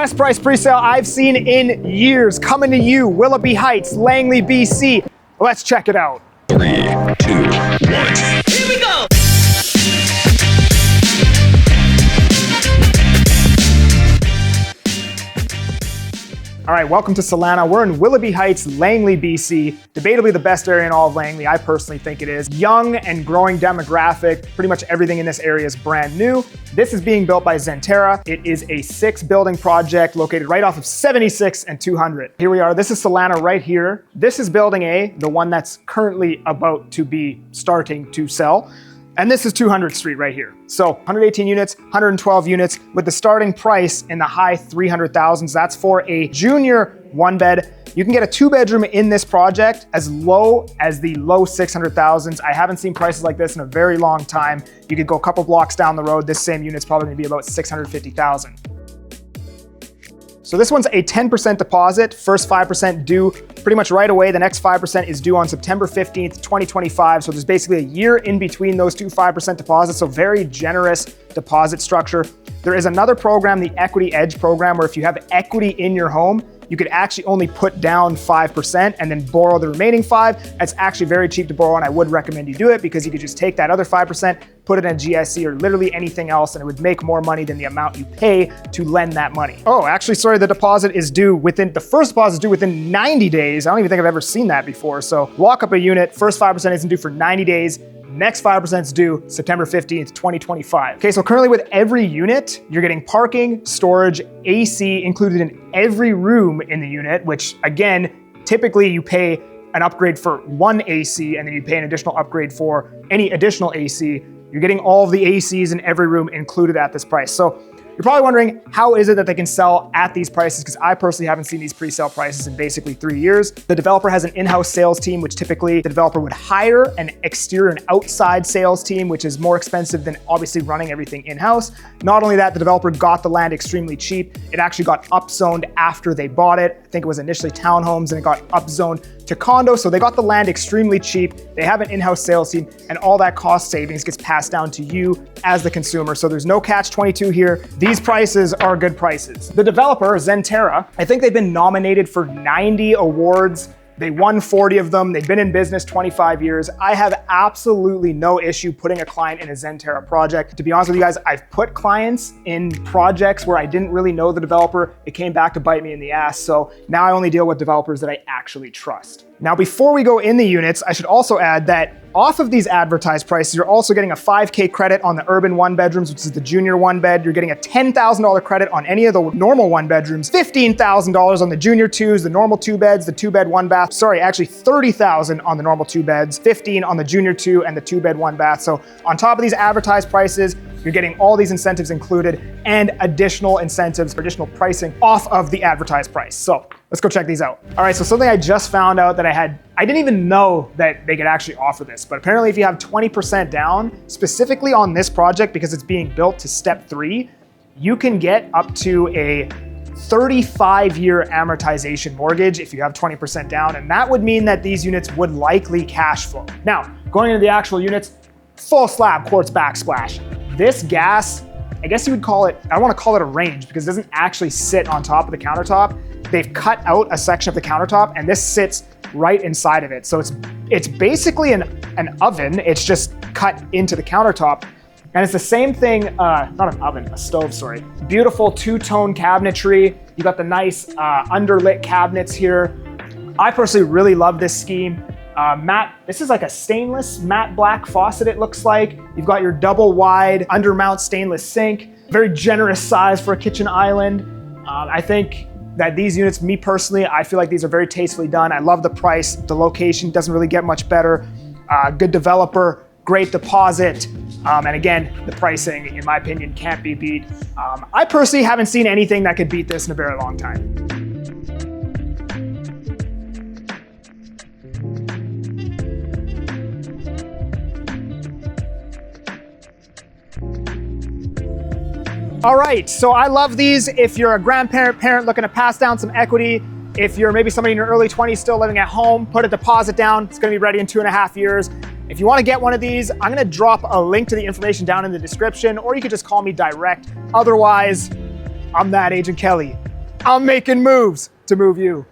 Best price pre-sale I've seen in years, coming to you, 𝐕𝐈𝐃𝐄𝐒 Heights, Langley BC. Let's check it out. 3, 2, 1. Here we go. All right, welcome to Solana. We're in 𝐕𝐈𝐃𝐄𝐒 Heights, Langley BC, debatably the best area in all of Langley. I personally think it is. Young and growing demographic. Pretty much everything in this area is brand new. This is being built by 𝐵𝑍𝑇𝑟A. It is a 6-building project located right off of 76 and 200. Here we are. This is Solana right here. This is building A, the one that's currently about to be starting to sell. And this is 200th Street right here. So 118 units, 112 units with the starting price in the high 300,000s. That's for a junior 1-bed. You can get a 2-bedroom in this project as low as the low 600,000s. I haven't seen prices like this in a very long time. You could go a couple blocks down the road. This same unit's probably gonna be about 650,000. So this one's a 10% deposit, first 5% due pretty much right away. The next 5% is due on September 15th, 2025. So there's basically a year in between those two 5% deposits. So very generous deposit structure. There is another program, the Equity Edge program, where if you have equity in your home, you could actually only put down 5% and then borrow the remaining 5%. It's actually very cheap to borrow, and I would recommend you do it because you could just take that other 5%, put it in GSC or literally anything else, and it would make more money than the amount you pay to lend that money. Oh, actually, sorry, the deposit is due within, the first deposit is due within 90 days. I don't even think I've ever seen that before. So lock up a unit, first 5% isn't due for 90 days. Next 5% is due September 15th, 2025. Okay, so currently with every unit, you're getting parking, storage, AC included in every room in the unit, which again, typically you pay an upgrade for one AC and then you pay an additional upgrade for any additional AC. You're getting all of the ACs in every room included at this price. So you're probably wondering, how is it that they can sell at these prices? Because I personally haven't seen these pre-sale prices in basically 3 years. The developer has an in-house sales team, which typically the developer would hire an exterior and outside sales team, which is more expensive than obviously running everything in-house. Not only that, the developer got the land extremely cheap. It actually got upzoned after they bought it. I think it was initially townhomes and it got upzoned to condos. So they got the land extremely cheap. They have an in-house sales team and all that cost savings gets passed down to you as the consumer. So there's no catch-22 here. These prices are good prices. The developer, 𝐵𝑍𝑇𝑟A, I think they've been nominated for 90 awards. They won 40 of them. They've been in business 25 years. I have absolutely no issue putting a client in a 𝐵𝑍𝑇𝑟A project. To be honest with you guys, I've put clients in projects where I didn't really know the developer. It came back to bite me in the ass. So now I only deal with developers that I actually trust. Now, before we go in the units, I should also add that off of these advertised prices, you're also getting a $5,000 credit on the urban 1-bedrooms, which is the junior 1-bed. You're getting a $10,000 credit on any of the normal 1-bedrooms, $15,000 on the junior 2s, the normal 2-beds, the 2-bed 1-bath. Sorry, actually $30,000 on the normal 2-beds, $15,000 on the junior 2 and the 2-bed 1-bath. So on top of these advertised prices, you're getting all these incentives included and additional incentives or additional pricing off of the advertised price. So let's go check these out. All right, so something I just found out that I didn't even know that they could actually offer this, but apparently if you have 20% down, specifically on this project because it's being built to step 3, you can get up to a 35-year amortization mortgage if you have 20% down, and that would mean that these units would likely cash flow. Now, going into the actual units, full slab quartz backsplash. This gas, I guess you would call it, I don't want to call it a range because it doesn't actually sit on top of the countertop. They've cut out a section of the countertop and this sits right inside of it. So it's basically an oven. It's just cut into the countertop. And it's the same thing, not an oven, a stove, sorry. Beautiful 2-tone cabinetry. You got the nice underlit cabinets here. I personally really love this scheme. Matte, this is like a stainless matte black faucet it looks like. You've got your double wide undermount stainless sink. Very generous size for a kitchen island. I think that these units, me personally, I feel like these are very tastefully done. I love the price. The location doesn't really get much better. Good developer, great deposit. And again, the pricing, in my opinion, can't be beat. I personally haven't seen anything that could beat this in a very long time. All right, so I love these. If you're a grandparent, parent looking to pass down some equity, if you're maybe somebody in your early 20s still living at home, put a deposit down. It's gonna be ready in 2.5 years. If you wanna get one of these, I'm gonna drop a link to the information down in the description, or you could just call me direct. Otherwise, I'm that Agent Kelly. I'm making moves to move you.